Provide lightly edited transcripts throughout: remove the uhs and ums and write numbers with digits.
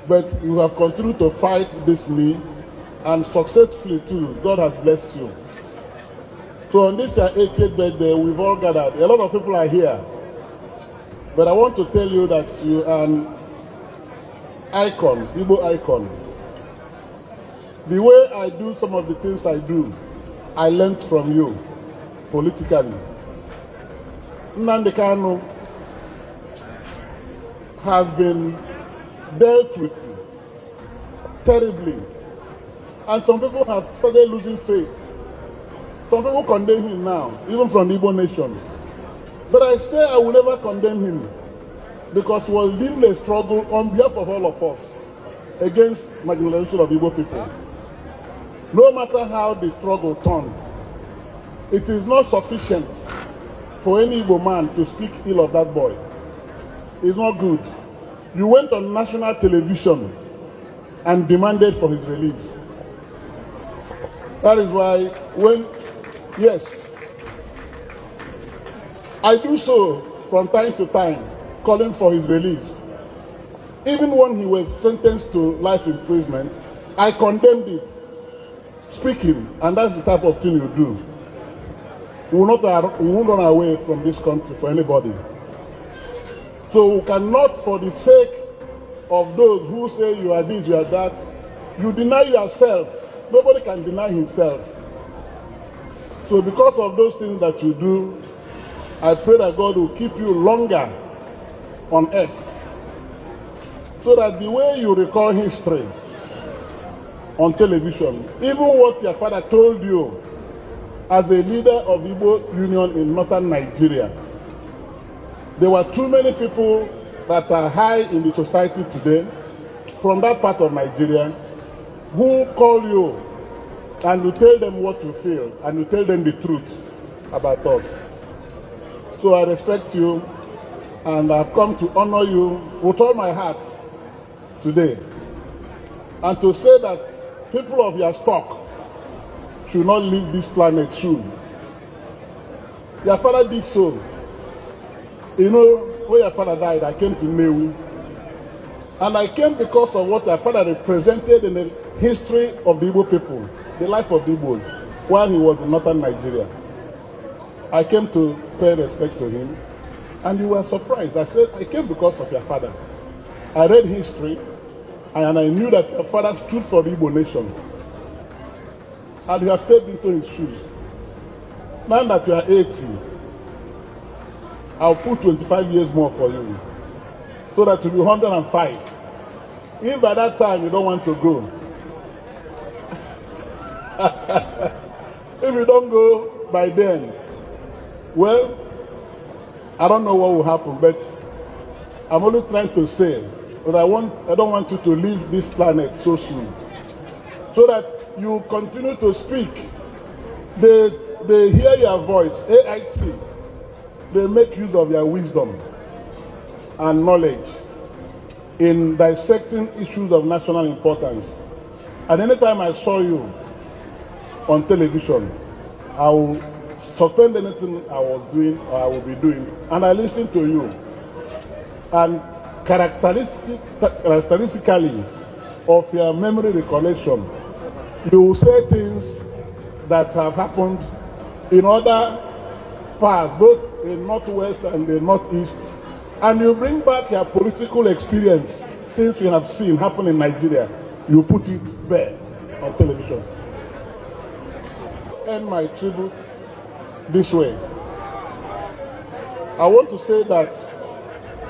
but you have continued to fight this me, and successfully too. God has blessed you. So on this your 80th birthday, we've all gathered. A lot of people are here. But I want to tell you that you are an icon, Igbo icon. The way I do some of the things I do, I learned from you, politically. Nnamdi Kanu has been dealt with terribly. And some people have started losing faith. Some people condemn him now, even from the Igbo nation. But I say I will never condemn him, because he was leading a struggle on behalf of all of us against marginalization of Igbo people. No matter how the struggle turned, it is not sufficient for any Igbo man to speak ill of that boy. It's not good. You went on national television and demanded for his release. That is why yes, I do so from time to time, calling for his release. Even when he was sentenced to life imprisonment, I condemned it, speaking, and that's the type of thing you do. We won't run away from this country for anybody. So we cannot, for the sake of those who say you are this, you are that, you deny yourself. Nobody can deny himself. So because of those things that you do, I pray that God will keep you longer on earth, so that the way you recall history on television, even what your father told you as a leader of Igbo Union in northern Nigeria, there were too many people that are high in the society today from that part of Nigeria who call you and you tell them what you feel and you tell them the truth about us. So I respect you, and I've come to honor you with all my heart today, and to say that people of your stock should not leave this planet soon. Your father did so. You know, when your father died, I came to Newi, and I came because of what your father represented in the history of the Igbo people, the life of the Igbos, while he was in northern Nigeria. I came to pay respect to him, and you were surprised. I said, I came because of your father. I read history, and I knew that your father stood for the Igbo nation. And you have stepped into his shoes. Now that you are 80, I'll put 25 years more for you, so that you'll be 105. If by that time you don't want to go, if you don't go by then, well, I don't know what will happen, but I'm only trying to say that I don't want you to leave this planet so soon, so that you continue to speak. They hear your voice, AIT. They make use of your wisdom and knowledge in dissecting issues of national importance. And anytime I saw you on television, I will suspend anything I was doing or I will be doing, and I listen to you. And characteristically of your memory recollection, you will say things that have happened in other parts, both in Northwest and the Northeast, and you bring back your political experience, things you have seen happen in Nigeria, you put it there on television. End my tribute this way. I want to say that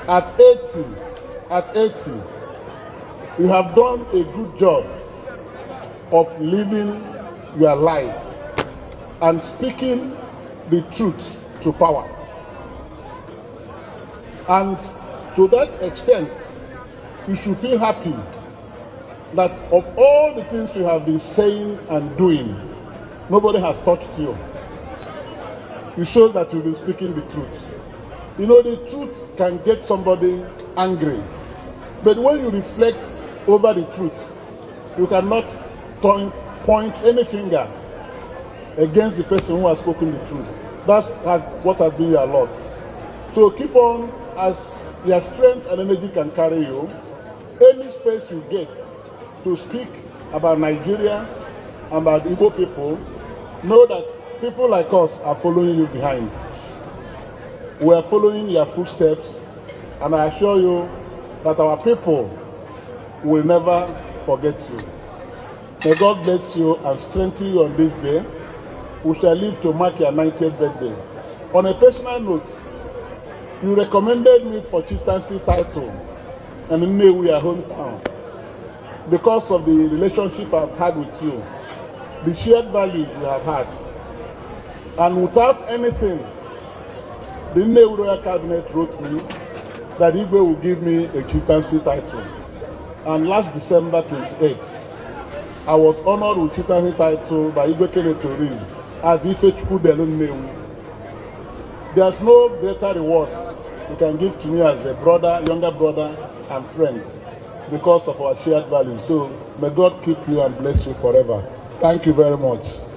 at 80, you have done a good job of living your life and speaking the truth to power. And to that extent, you should feel happy that of all the things you have been saying and doing, nobody has touched you. It shows that you've been speaking the truth. You know, the truth can get somebody angry. But when you reflect over the truth, you cannot point any finger against the person who has spoken the truth. That's what has been your lot. So keep on, as your strength and energy can carry you. any space you get to speak about Nigeria, about Igbo people, know that people like us are following you behind. We are following your footsteps, and I assure you that our people will never forget you. May God bless you and strengthen you on this day. We shall live to mark your 90th birthday. On a personal note, you recommended me for chieftaincy title and in Nnewi, your hometown, because of the relationship I've had with you, the shared values we have had. And without anything, the Nnewi Royal Cabinet wrote me that Igbo will give me a chieftaincy title. And last December 28th, I was honored with chieftaincy title by Igbo Kenetori as Ifechukwu Delu Nnewi. There's no greater reward you can give to me as a brother, younger brother, and friend because of our shared values. So may God keep you and bless you forever. Thank you very much.